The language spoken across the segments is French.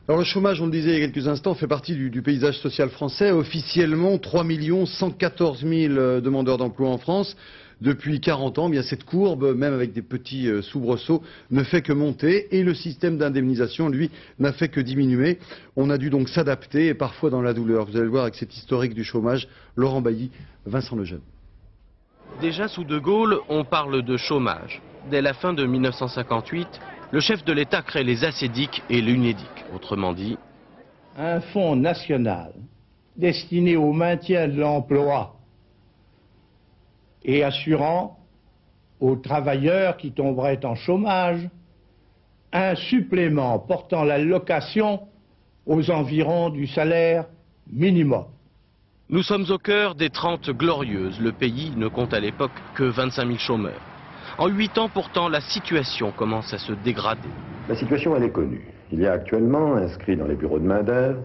Alors le chômage, on le disait il y a quelques instants, fait partie du paysage social français. Officiellement, 3 114 000 demandeurs d'emploi en France. Depuis 40 ans, bien cette courbe, même avec des petits soubresauts, ne fait que monter et le système d'indemnisation, lui, n'a fait que diminuer. On a dû donc s'adapter et parfois dans la douleur. Vous allez le voir avec cet historique du chômage, Laurent Bailly, Vincent Lejeune. Déjà sous De Gaulle, on parle de chômage. Dès la fin de 1958, le chef de l'État crée les ACEDIC et l'UNEDIC. Autrement dit, un fonds national destiné au maintien de l'emploi et assurant aux travailleurs qui tomberaient en chômage un supplément portant l'allocation aux environs du salaire minimum. Nous sommes au cœur des 30 Glorieuses. Le pays ne compte à l'époque que 25 000 chômeurs. En 8 ans pourtant, la situation commence à se dégrader. La situation, elle est connue. Il y a actuellement inscrits dans les bureaux de main-d'œuvre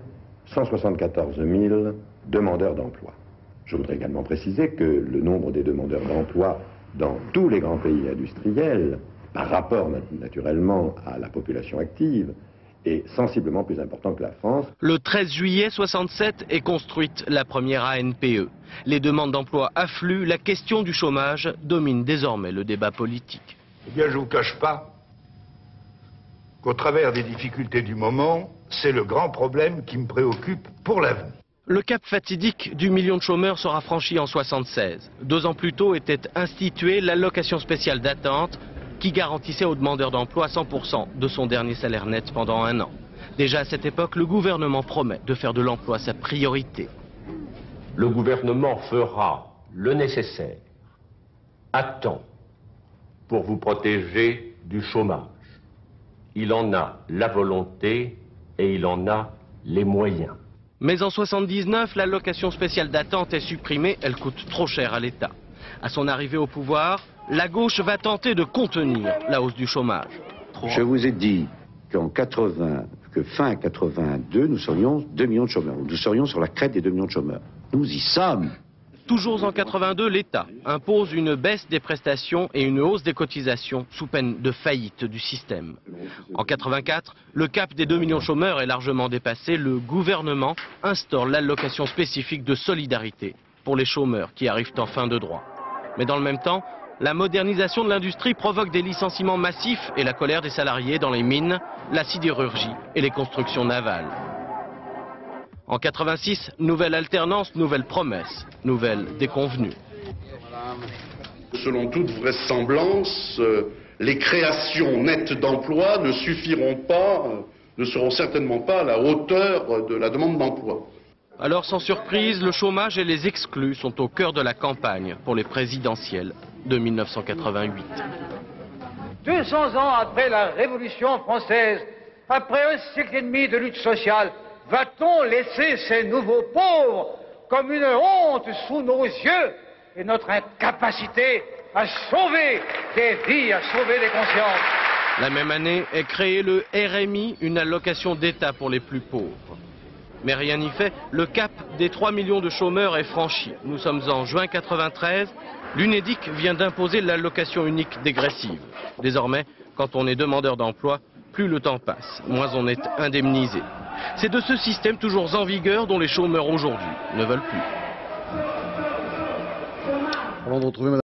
174 000 demandeurs d'emploi. Je voudrais également préciser que le nombre des demandeurs d'emploi dans tous les grands pays industriels, par rapport naturellement à la population active, est sensiblement plus important que la France. Le 13 juillet 67 est construite la première ANPE. Les demandes d'emploi affluent, la question du chômage domine désormais le débat politique. Eh bien, je ne vous cache pas qu'au travers des difficultés du moment, c'est le grand problème qui me préoccupe pour l'avenir. Le cap fatidique du million de chômeurs sera franchi en 76. 2 ans plus tôt était instituée l'allocation spéciale d'attente qui garantissait aux demandeurs d'emploi 100% de son dernier salaire net pendant 1 an. Déjà à cette époque, le gouvernement promet de faire de l'emploi sa priorité. Le gouvernement fera le nécessaire à temps pour vous protéger du chômage. Il en a la volonté et il en a les moyens. Mais en 79, l'allocation spéciale d'attente est supprimée, elle coûte trop cher à l'État. À son arrivée au pouvoir, la gauche va tenter de contenir la hausse du chômage. Je vous ai dit que fin 82, nous serions 2 millions de chômeurs. Nous serions sur la crête des 2 millions de chômeurs. Nous y sommes. Toujours en 82, l'État impose une baisse des prestations et une hausse des cotisations sous peine de faillite du système. En 84, le cap des 2 millions de chômeurs est largement dépassé. Le gouvernement instaure l'allocation spécifique de solidarité pour les chômeurs qui arrivent en fin de droit. Mais dans le même temps, la modernisation de l'industrie provoque des licenciements massifs et la colère des salariés dans les mines, la sidérurgie et les constructions navales. En 86, nouvelle alternance, nouvelle promesse, nouvelle déconvenue. Selon toute vraisemblance, les créations nettes d'emplois ne suffiront pas, ne seront certainement pas à la hauteur de la demande d'emploi. Alors sans surprise, le chômage et les exclus sont au cœur de la campagne pour les présidentielles de 1988. 200 ans après la Révolution française, après 1 siècle et demi de lutte sociale, va-t-on laisser ces nouveaux pauvres comme une honte sous nos yeux et notre incapacité à sauver des vies, à sauver des consciences? La même année est créé le RMI, une allocation d'État pour les plus pauvres. Mais rien n'y fait, le cap des 3 millions de chômeurs est franchi. Nous sommes en juin 93, l'UNEDIC vient d'imposer l'allocation unique dégressive. Désormais, quand on est demandeur d'emploi, plus le temps passe, moins on est indemnisé. C'est de ce système toujours en vigueur dont les chômeurs aujourd'hui ne veulent plus. Avant de retrouver Mme